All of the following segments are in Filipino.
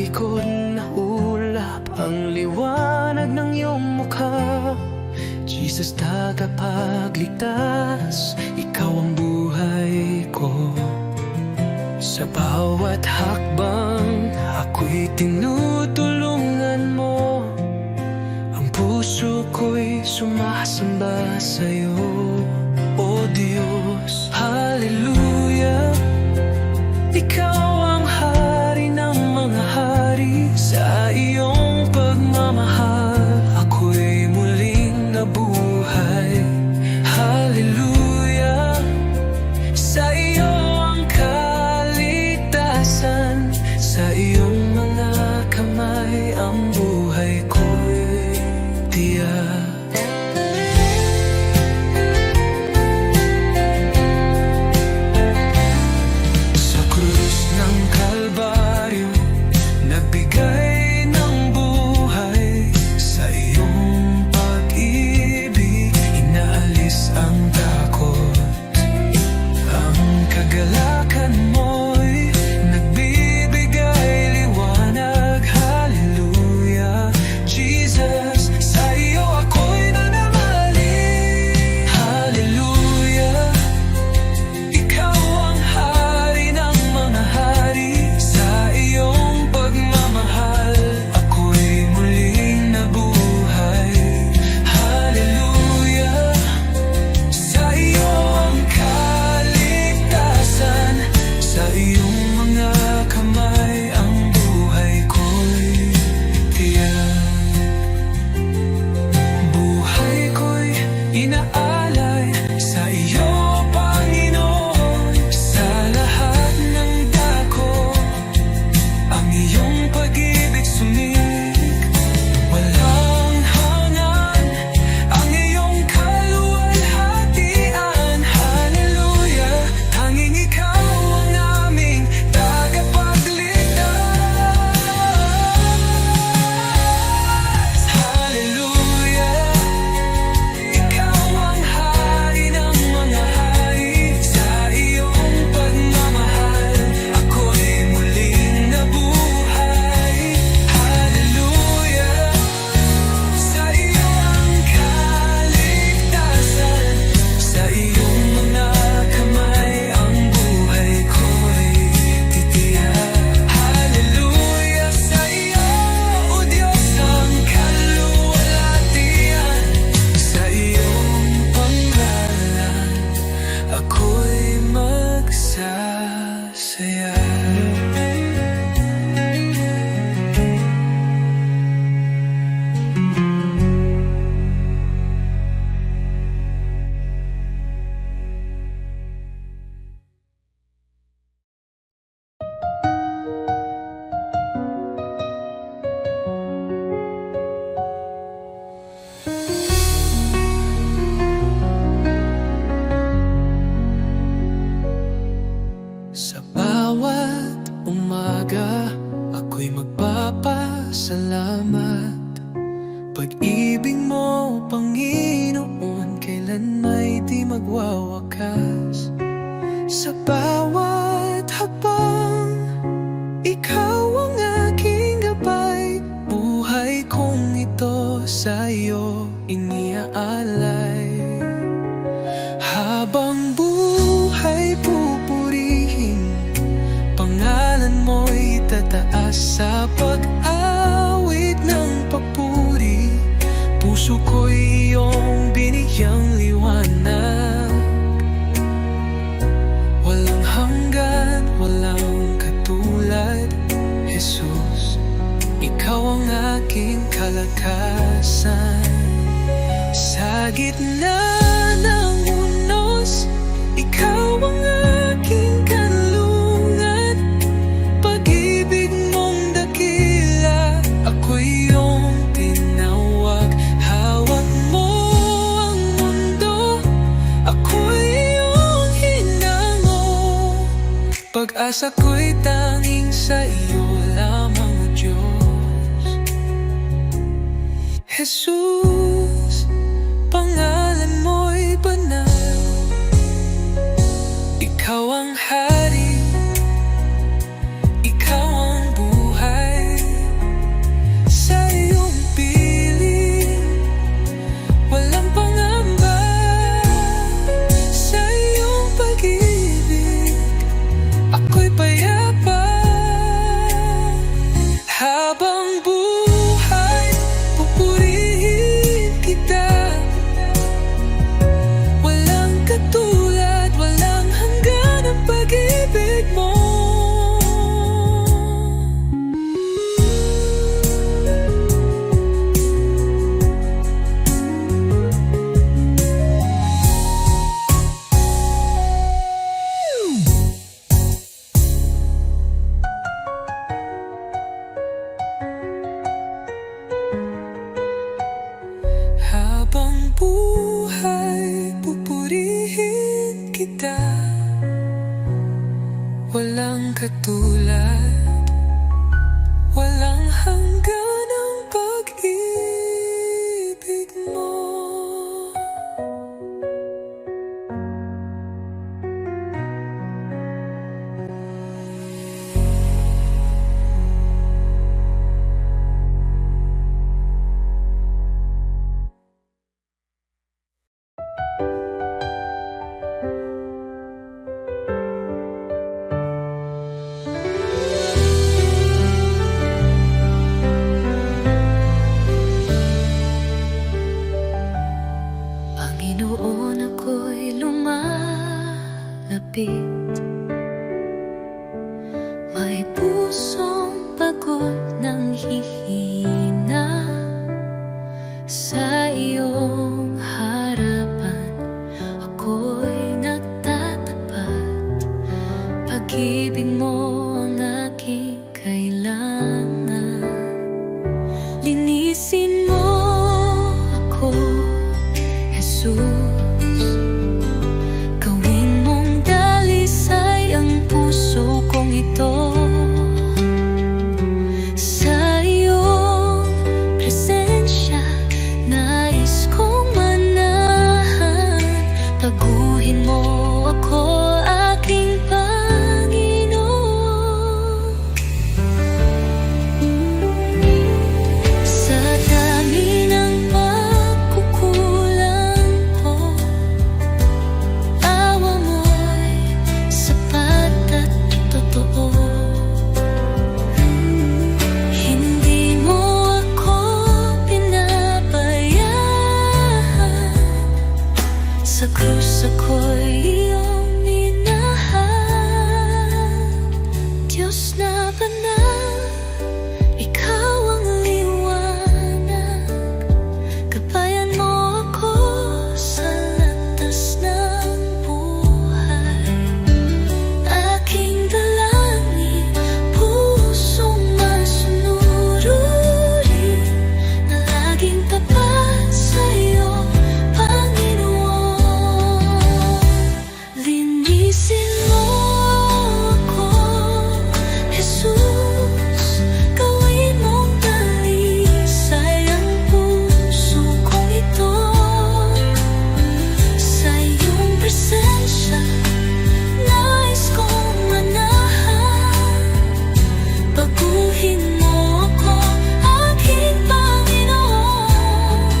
likod na ulap ang liwanag ng iyong mukha. Jesus, tagapagligtas, ikaw ang buhay ko. Sa bawat hakbang, ako'y tinutulungan mo. Ang puso ko'y sumasamba sa'yo, O Diyos. Hallelujah, ikaw ang hari ng mga hari. Sa iyong pagmamahal, ako'y muling nabuhay. Hallelujah, sa iyo ang kaligtasan. Sa iyong mga kamay ang buhay ko'y tiyak. Sa krus ng Kalbaryo, nagbigay ng buhay. Sa iyong pag-ibig, inaalis ang takot. Ang kagalakan mo'y nagbibigay liwanag. Hallelujah, Jesus, sa iyo ako'y nananalig. Hallelujah, ikaw ang hari ng mga hari. Sa iyong pagmamahal, ako'y muling nabuhay. Hallelujah, sa iyo ang kaligtasan. Sa iyong mga kamay ang buhay ko'y tiyak. Buhay ko'y inaalay sa iyo, Panginoon. Sa lahat ng dako, ang iyong pag-ibig sumig. Walang hanggan ang iyong kaluwalhatian. Hallelujah, tanging ikaw ang aming tagapagligtas. Hallelujah, ikaw ang hari ng mga hari. Sa iyong pagmamahal, ako'y muling nabuhay. Hallelujah, sa iyo ang kaligtasan. Sa iyong mga kamay ang buhay ko'y titiyak. Hallelujah, sa iyo, O Diyos, ang kaluwalhatian. Sa iyong panggalan, ako'y magsasaya. Sa bawat umaga, ako'y magpapasalamat. Pag-ibig mo, Panginoon, kailan may di magwawakas. Sa bawat habang, ikaw ang aking gabay. Buhay kong ito sa iyo iniaalay. Habang buhay pupurihin, pangalan mo'y tataas. Sa pag-awit ng papuri, puso ko'y iyong binigyang liwanag. Walang hanggan, walang katulad, Jesus. Ikaw ang aking kalakasan. Sa gitna ng unos, ikaw ang aking kanlungan. Pag-ibig mong dakila, ako'y iyong tinawag. Hawak mo ang mundo, ako'y iyong hinango. Pag-asa ko'y tanging sa iyo lamang, O Diyos. Jesus, pangalan mo'y banal. Ikaw ang hari, ikaw ang buhay. kita, walang katulad, walang hanggan ang pag-ibig mo. Panginoon, ako'y lumalapit, may pusong pagod ng hihina. Sa iyong harapan ako'y nagtatapat, pag-ibig mo ang aking kailangan. Linisin mo ako, Jesus, gawin mong dalisay ang puso kong ito. Sa iyong presensya, nais kong manahan. Taguhin mo ako, aking Panginoon. Sa dami ng sa krus ako'y iyong minahal. Diyos na banal, ikaw ang liwanag. Gabayan mo ako sa landas ng buhay. Aking dalangin, pusong masunurin, na laging tapat sa iyo, linisin mo ako, Jesus, gawin mong dalisay ang puso kong ito. Sa iyong presensya, nais kong manahan. Baguhin mo ako, aking Panginoon.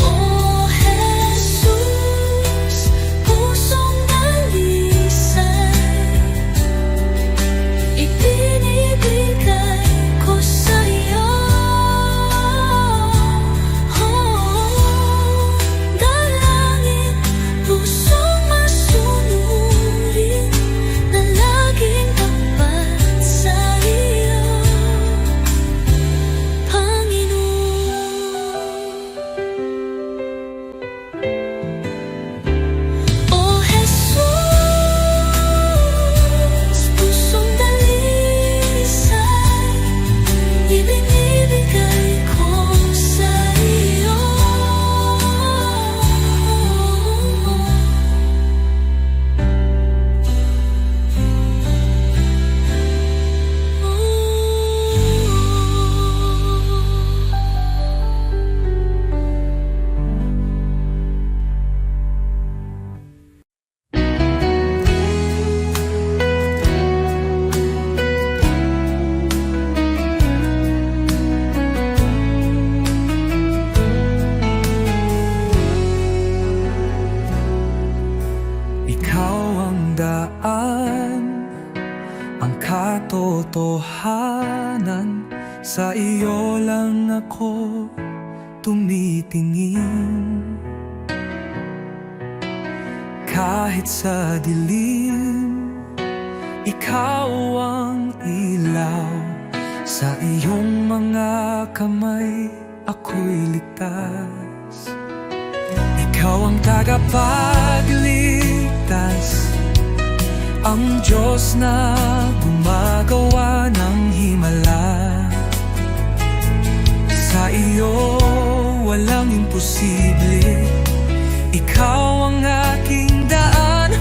Oh Jesus, pusong ibinibigay ko sa'yo. Dalangin, pusong masunurin, na laging tapat sa iyo, Panginoon. Oh Jesus, pusong ibinibigay ko sa iyo. Ikaw ang daan, ang katotohanan. Sa iyo lang ako tumitingin. Kahit sa dilim, ikaw ang ilaw. Sa iyong mga kamay ako'y ligtas. Ikaw ang tagapagligtas, ang Diyos na gumagawa ng himala. Sa iyo walang imposible, ikaw ang aking daan.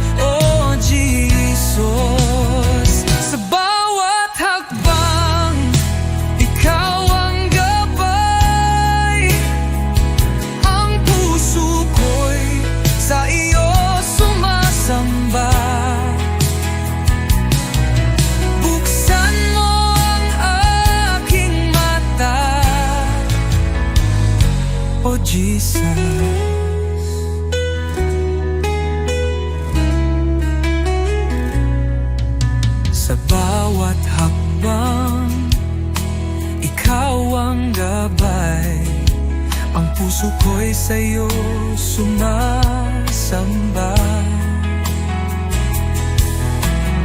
sa'yo sumasamba.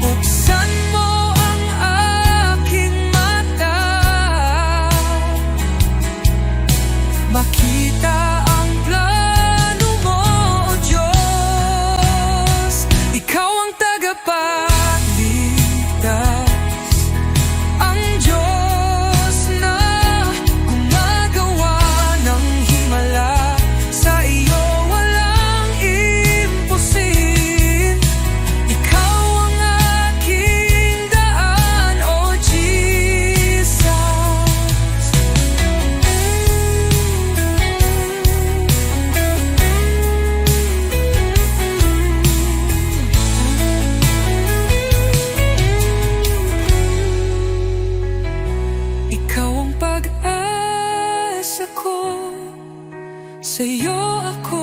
Buksan mo ang aking mata, makita ang plano mo, O Diyos. Ikaw ang tagapagligtas, ang Diyos na gumagawa ng himala. Sa iyo walang imposible. Ikaw ang aking daan, O Jesus. Ikaw ang pag-asa ko, sa iyo ako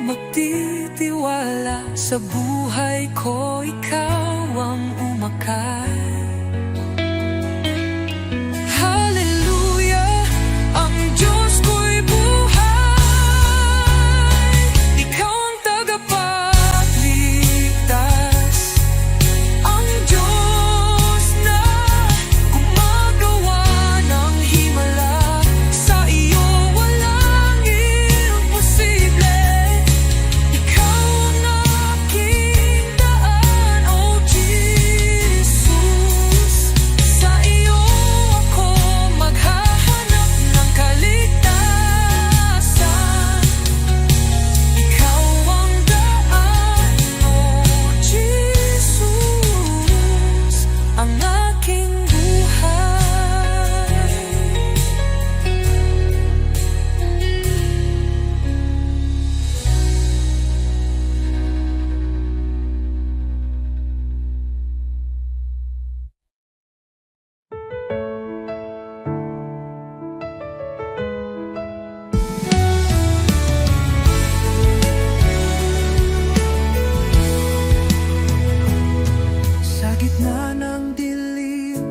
magtitiwala. Sa buhay ko ikaw ang umakay. Hallelujah, ang Diyos ko'y buhay. Ikaw ang tagapagligtas, ang Diyos na gumagawa ng himala. Sa iyo walang imposible. Ikaw ang aking daan, O Jesus. Sa iyo ako maghahanap ng kaligtasan. Ikaw ang daan, O Jesus, ang aking buhay. Sa gitna ng dilim,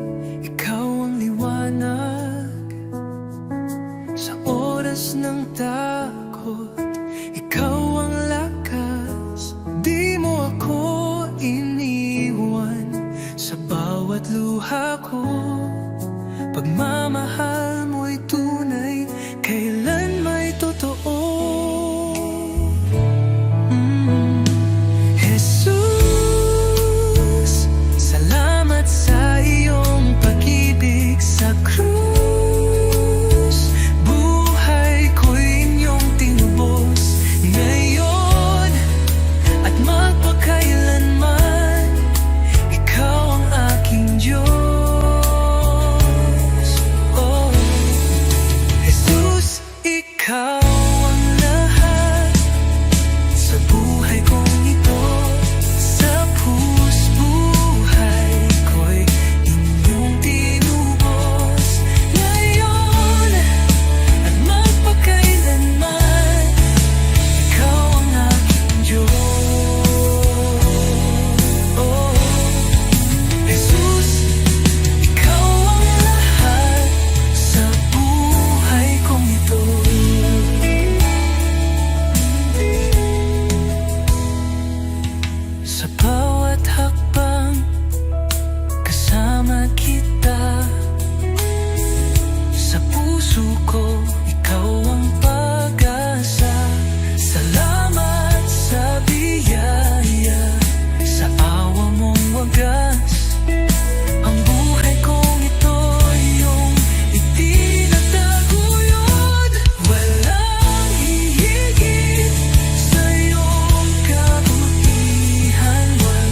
ikaw ang liwanag. Sa oras ng takot, ikaw ang lakas. Di mo ako iniwan sa bawat luha ko. Pagmamahal mo'y tunay, kailan may totoo. Jesus, salamat sa iyong pag-ibig sa krus. Buhay ko'y inyong tinubos ngayon at magpakailanman. Ikaw ang aking Diyos. Oh, Jesus, ikaw ang lahat sa buhay kong ito. Sa buhay ko'y inyong tinubos ngayon at magpakailanman. Ikaw ang aking Diyos. Oh, Jesus, ikaw ang lahat sa buhay kong ito. Sa bawat hakbang, kasama kita. Sa puso ko, ikaw ang pag-asa. Salamat sa biyaya, sa awa mong wagas. Ang buhay kong ito'y iyong itinataguyod. Walang hihigit sa iyong kabutihan, walang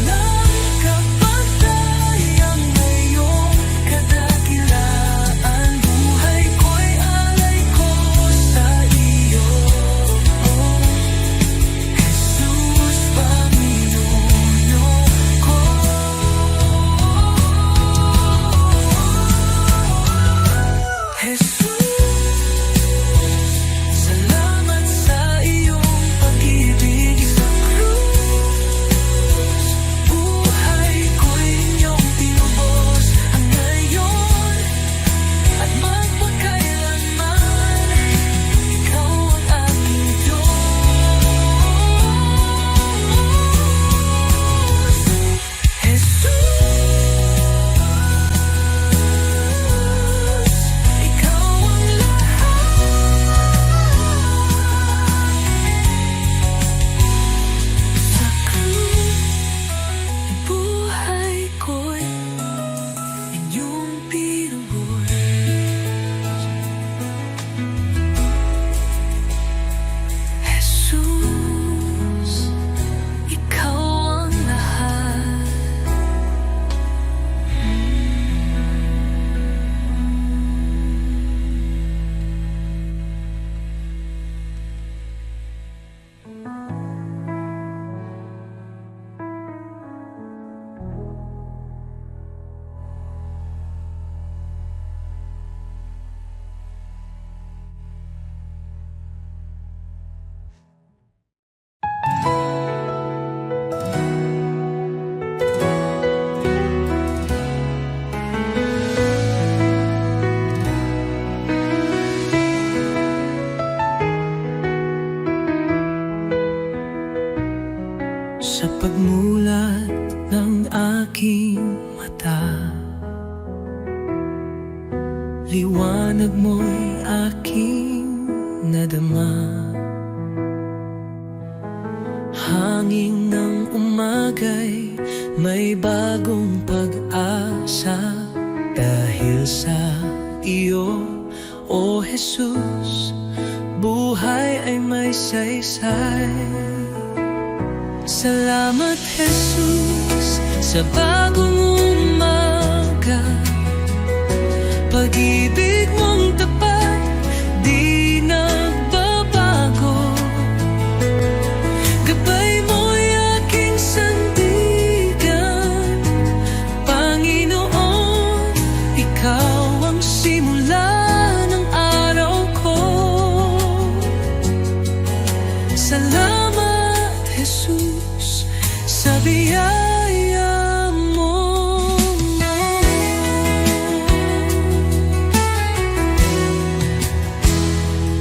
mulat ng aking mata, liwanag mo'y aking nadama. Hangin ng umagay may bagong pag-asa, dahil sa iyo, O Jesus, buhay ay may saysay. Salamat Jesus sa bagong umaga, pag-ibig mong tapat di nagbabago. Gabay mo'y aking sandigan, Panginoon, ikaw ang simula ng araw ko. Salamat Jesus sa biyaya mo.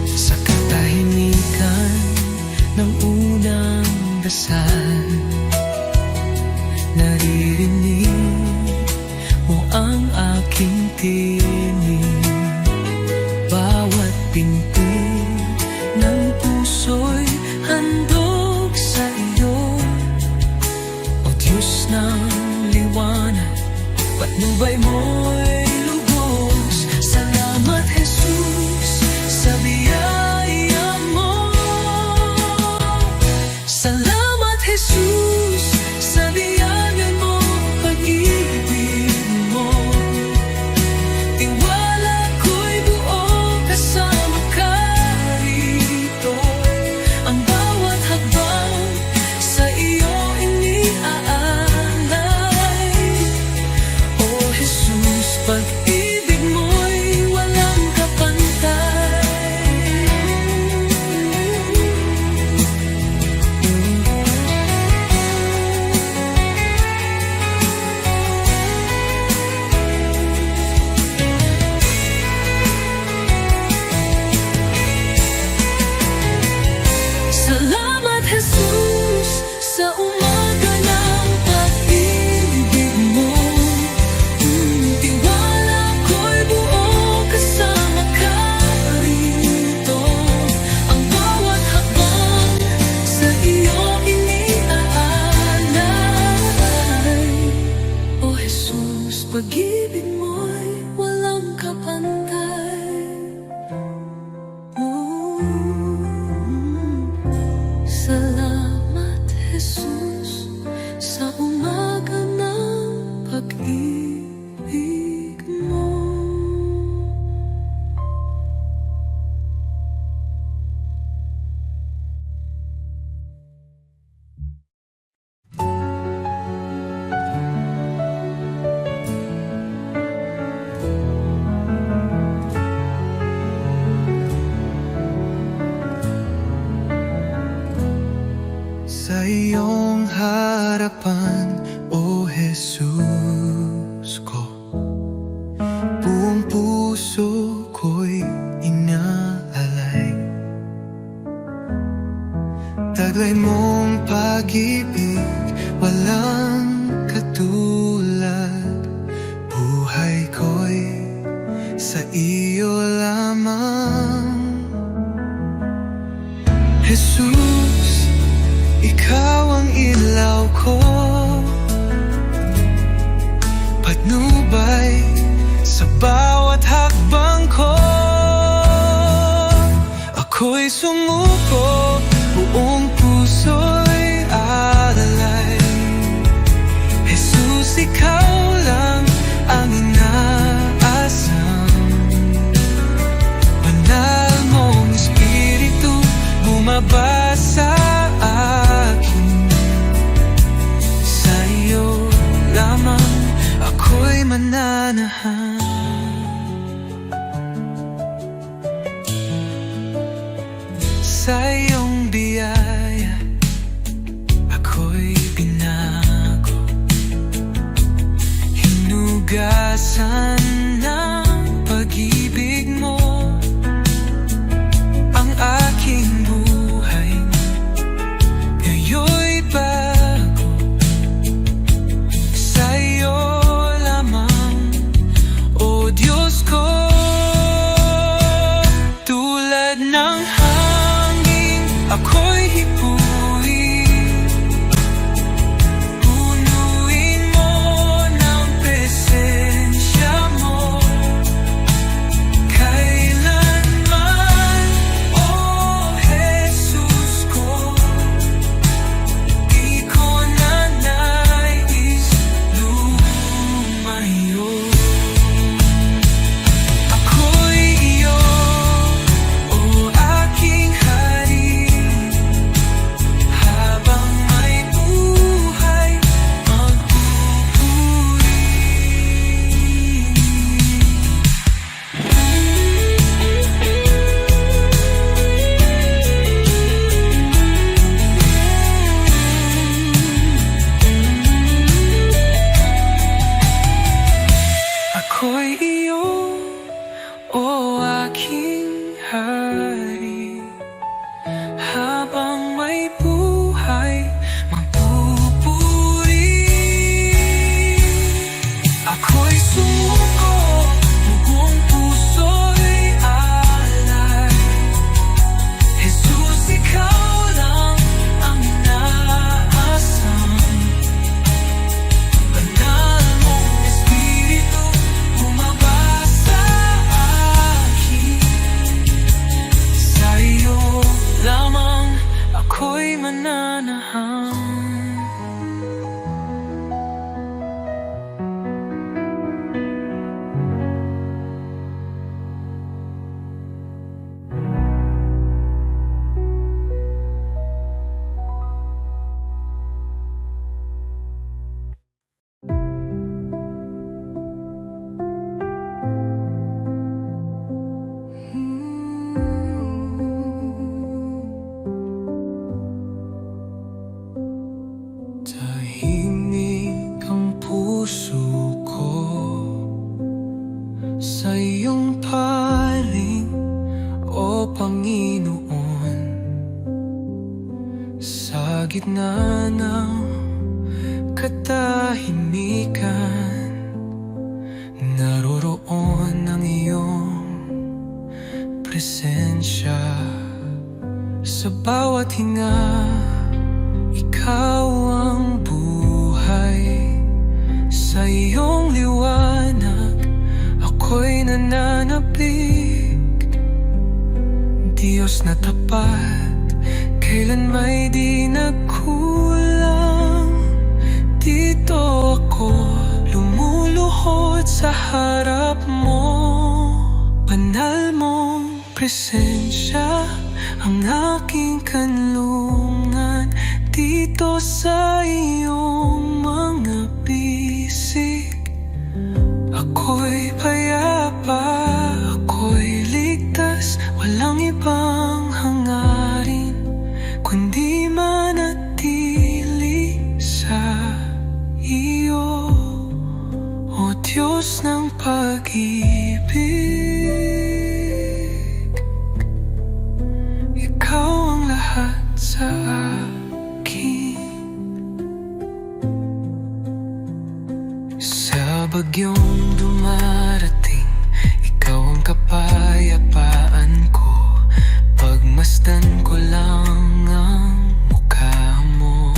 Sa katahimikan ng unang dasal, naririnig mo ang aking tinig. Bawat pinti ng puso'y handog sa iyo, O Diyos ng liwanag, patnubay mo'y lubos. Salamat Jesus sa biyaya mo. Salamat Jesus sa biyaya mo, pag-ibig mo. Tiwala ko'y buo kasama ka rito. Ang bawat hakbang sa iyo iniaalay. O Jesus, pag-ibig mo'y walang kapantay. Salamat Jesus sa umaga ng pag-ibig mo. Tiwala ko'y buo kasama ka rito. Ang bawat hakbang sa iyo iniaalay. O Jesus, pag-ibig mo'y walang kapantay. Salamat Jesus sa umaga ng pag-ibig mo. Sa iyong harapan, O Jesus ko, buong puso ko'y inaalay. Taglay mong pag-ibig, walang katulad. Buhay ko'y sa iyo lamang. Jesus, ikaw ang ilaw ko, patnubay sa bawat hakbang ko. Ako'y sumuko, buong puso'y alalay. Jesus, ikaw lang ang inaasam. Banal mong Espiritu bumaba sa akin. Sa iyo lamang ako'y mananahan. Sa iyong biyaya ako'y binago, hinugasan ng pag-ibig mo. Ang aking buhay ngayon'y bago, Tahimik ang puso ko sa iyong paling, o Panginoon. Sa gitna ng katahimikan, naroroon ang iyong presensya. Sa bawat hinga, ikaw ang buhay. Sa iyong liwanag, ako'y nananapig. Diyos na tapat, kailan may di nagkulang. Dito ako lumuluhod sa harap mo. Banal mong presensya ang aking kanlungan. Dito sa iyong mga bisig, ako'y payapa, ako'y ligtas. Walang ibang hangarin kundi manatili sa iyo, o Diyos ng pag-ibig. Ikaw ang lahat sa akin. Sa bagyong dumarating, ikaw ang kapayapaan ko. Pagmasdan ko lang ang mukha mo,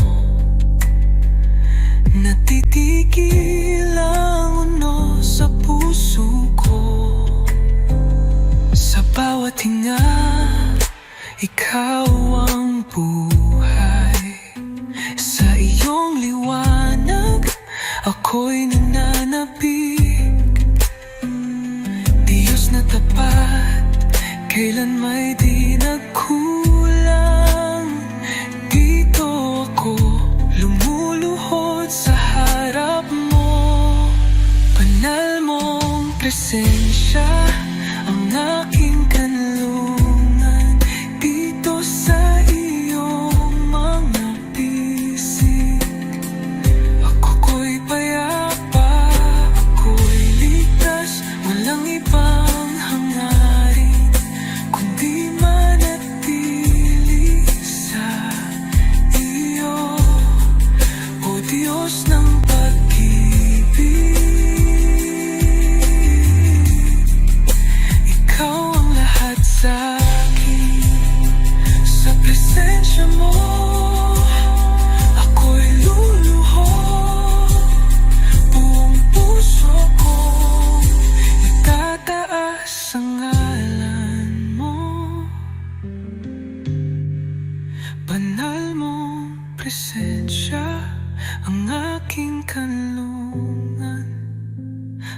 natitigil ang uno sa puso ko. Sa bawat hinga, ikaw ang buhay. Sa iyong liwanag, ako'y nananapig. Diyos na tapat, kailan may di nagkulang. Dito ako lumuluhod sa harap mo. Banal mong presensya ang aking kanlungan. Dito sa iyong mga bisig, ako'y payapa, ako'y ligtas. Walang ibang hangarin kundi manatili sa iyo, o Diyos ng pag-ibig. Ikaw ang lahat sa akin. Sa presensya mo, ako'y luluhod. Buong puso kong itataas ang ngalan mo. Banal mong presensya ang aking kanlungan.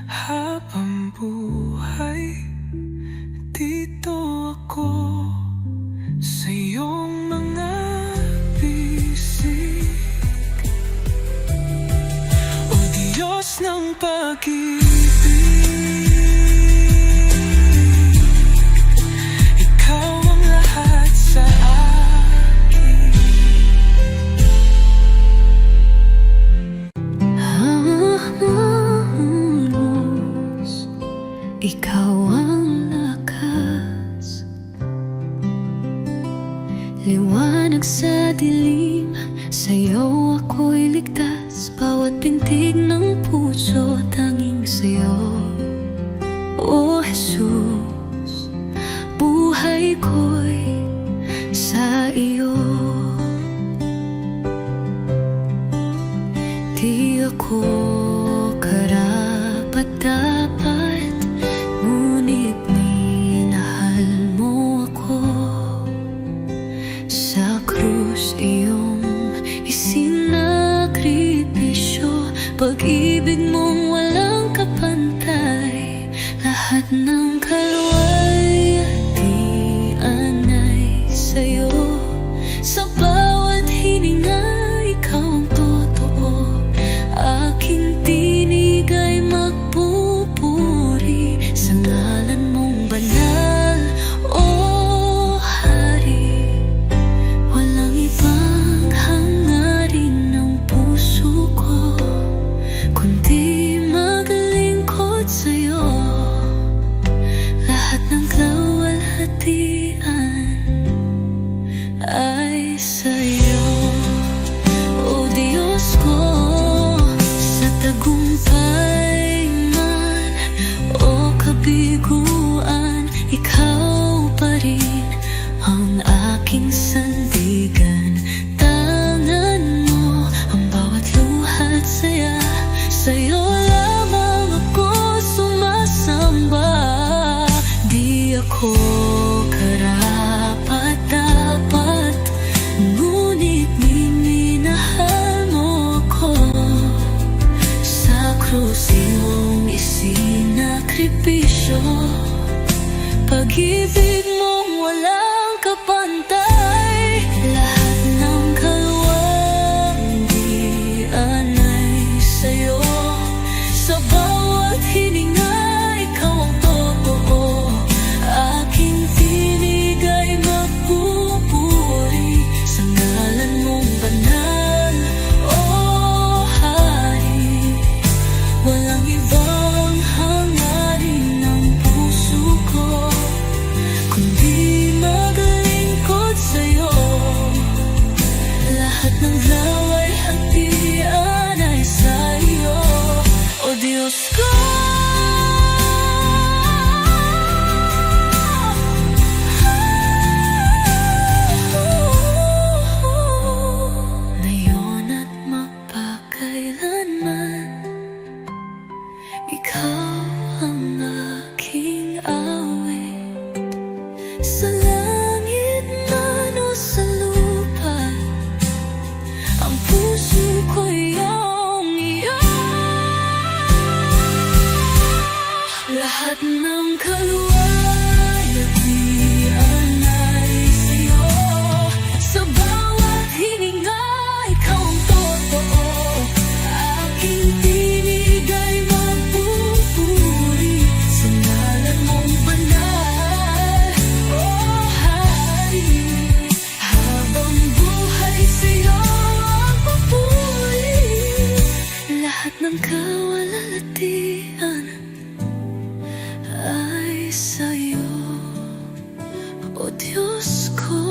Habang buhay, dito ako sa iyong mga bisig, o Diyos ng pag-ibig. Ikaw ang lahat sa akin. Ikaw ang lakas, liwanag sa dilim. Sa'yo ako'y ligtas. Bawat pintig ng puso, tanging sa'yo, o Jesus. Buhay ko'y sa iyo. Di ako karapat-dapat, ngunit minahal mo ako. Sa krus iyong isinakripisyo, pag-ibig mong walang kapantay. Lahat ng kalwalhatian ay sa'yo. Sa bawat hininga, ikaw ang totoo. Aking tinig ay magpupuri sa ngalan mong banal, o Hari. Walang ibang hangarin ng puso. Sa'yo lamang ako sumasamba. Di ako karapat-dapat, ngunit minahal mo ko. Sa krus iyong isinakripisyo, pag-ibig mong walang kapantay. Lahat ng kalwang diyan ay sa'yo. Sa bawat hininga, ikaw ang totoo. Aking tinig ay magpupuri sa ngalan mong banal, O Hari. Walang ibang hangarin ng puso ko kundi maglingkod sa'yo. Lahat ng laway hatian ay sa'yo, O Diyos ko. Ngayon at magpakailanman, ikaw ang aking awit. Sa langit man o sa lupa, ang puso ko'y iyong iyo. Lahat ng kaluway at diyan ay sa'yo. Sa bawat hininga, ikaw ang totoo. Aking tinig ay magpupuri sa ngalan mong banal, O Hari. Habang buhay sa'yo ang papuri. Lahat ng kawalalhatian ay sa'yo, O Diyos ko.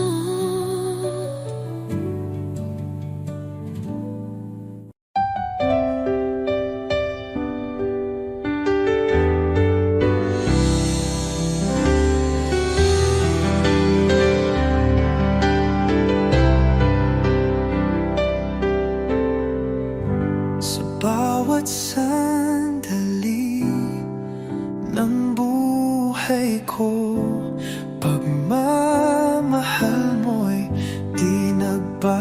Sa bawat sandali ng buhay ko, pagmamahal mo'y di nagbabago.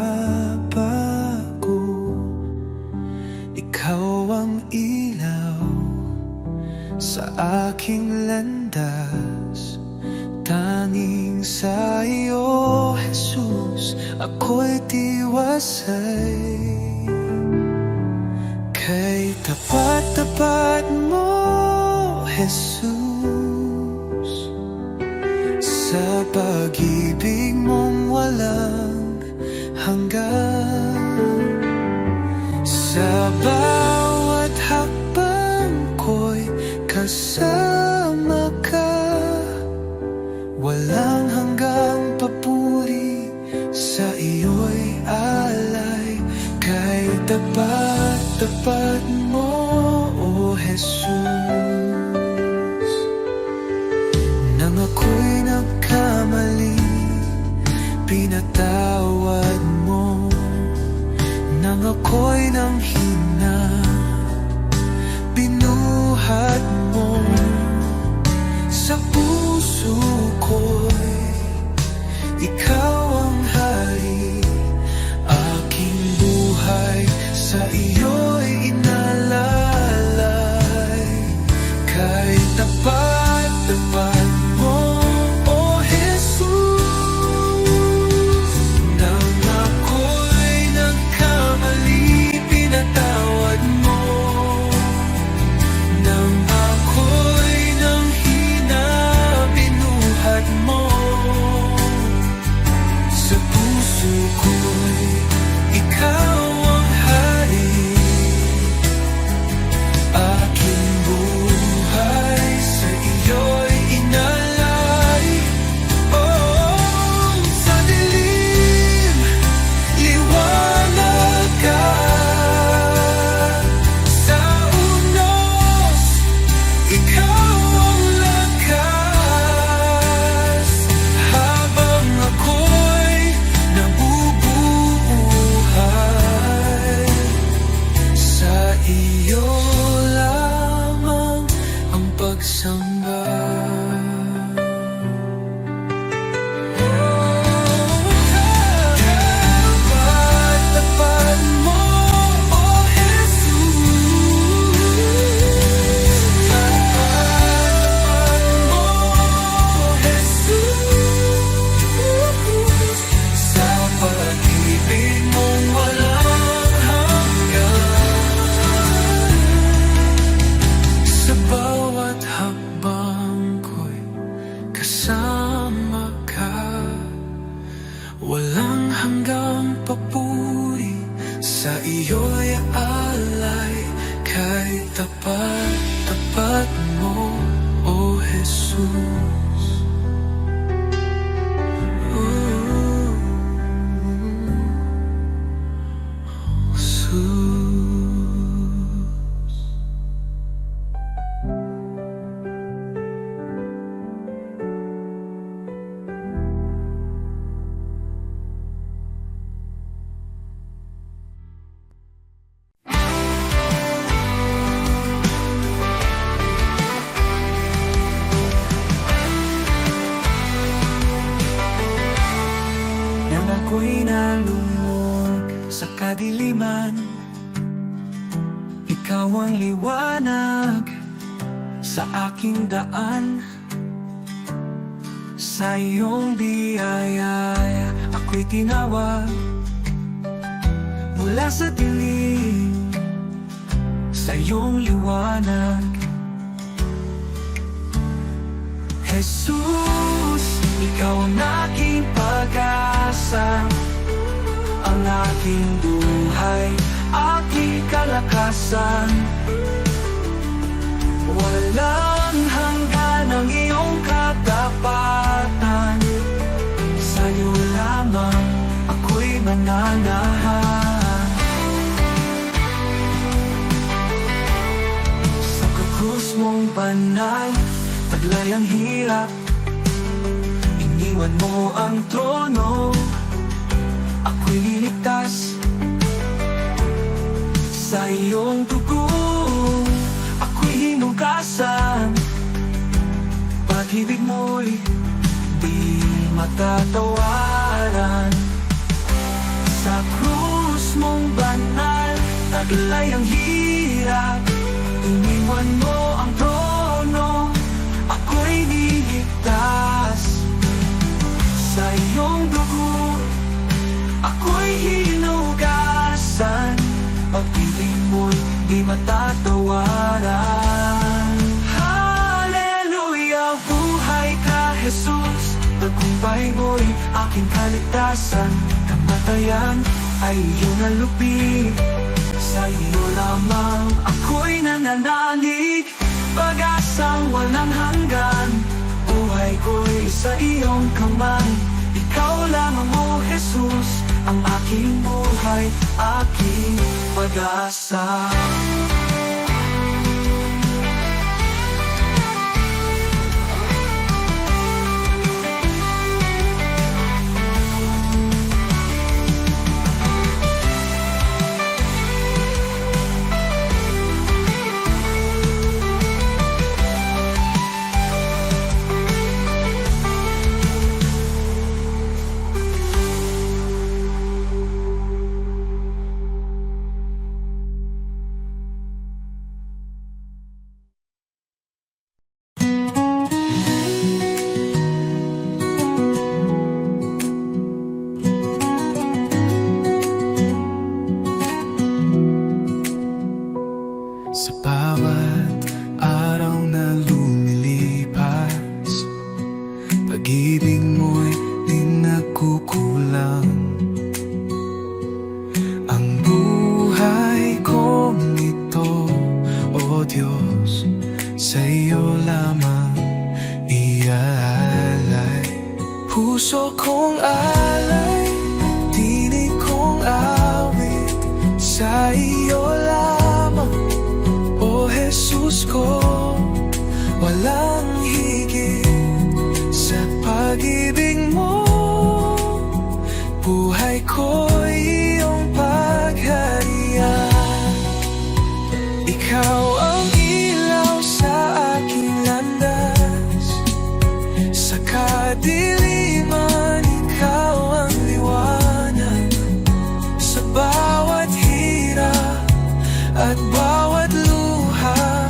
Ikaw ang ilaw sa aking landas, tanging sa iyo, Jesus, ako'y tiwasay. Kay tapat-tapat mo, Jesus, sa pag-ibig mong walang hanggan. Sa bawat hakbang ko'y kasama ka, walang hanggang papuri sa iyo'y alay. Kay tapat-tapat mo, O Jesus. Nang ako'y nagkamali, pinatawad mo. Nang ako'y nanghina, binuhat mo. Sa puso ko'y ikaw ang hari. Aking buhay sa iyo'y inalalay. Kay tapat-tapat mo, O Jesus. Nang ako'y nagkamali, pinatawad mo. Nang ako'y nanghina, binuhat mo. Sa puso ko'y ikaw ang hari. Aking buhay sa iyo'y inalay. Oh, sa dilim, liwanag ka. Sa unos, ikaw ang lakas. Habang ako'y nabubuhay sa iyo. pagsamba. Tapat mo, O Jesus. Tapat mo, O Jesus. Sa pag-ibig mong walang hanggan. Sa bawat hakbang ko'y kasama ka. Walang hanggang papuri, sa iyo'y alay. Kay tapat, tapat mo, O Jesus. Jesus. Nang ako'y nalungkot sa kadiliman, ikaw ang liwanag sa aking daan. Sa iyong biyaya ako'y tinawag mula sa dilim, sa iyong liwanag. Jesus, ikaw ang aking pag-asa, ang aking buhay, aking kalakasan. Walang hanggan ang iyong katapatan, sa'yo lamang ako'y mananahan. Sa krus mong banal, taglay ang hirap, iniwan mo ang trono, ako'y liligtas. Sa iyong dugo, ako'y hinugasan. Pag-ibig mo'y di matatawaran. Sa krus mong banal, taglay ang hirap, iniwan mo ang trono, ako'y niligtas. Sa iyong dugo, ako'y hinugasan. Pag-ibig mo'y di matatawaran. Hallelujah, buhay ka, Jesus. Tagumpay mo'y aking kaligtasan. Kamatayan ay iyong nalupi, sa iyo lamang ako'y nananalig. Pag-asang walang hanggan, buhay ko'y sa iyong kamay. Ikaw lamang, O Jesus, ang aking buhay, aking pag-asa. Sa bawat araw na lumilipas, pag-ibig mo'y di nagkukulang. Ang buhay kong ito, O Diyos, sa iyo lamang iaalay. Puso kong alay, tinig kong awit, sa iyo lamang, O Jesus ko. Walang higit sa pag-ibig mo, buhay ko'y iyong pagharian. Ikaw ang ilaw sa aking at bawat luha,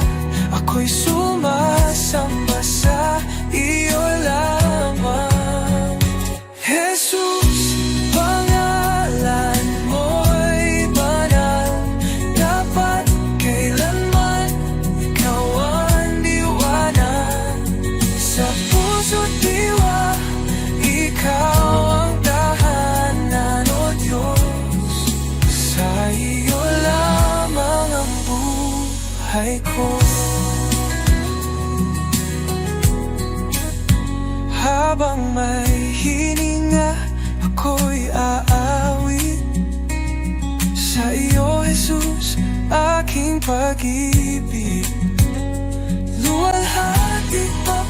ako'y sumasamba sa iyo lamang. Jesus, pangalan mo'y banal, dapat kailanman ikaw ang liwanag. Sa puso't diwa, ikaw ang tahanan, O Diyos. Sa iyo lamang ang buhay ko. Habang may hininga, ako'y aawit sa iyo, Jesus, aking pag-ibig. Luwalhati pa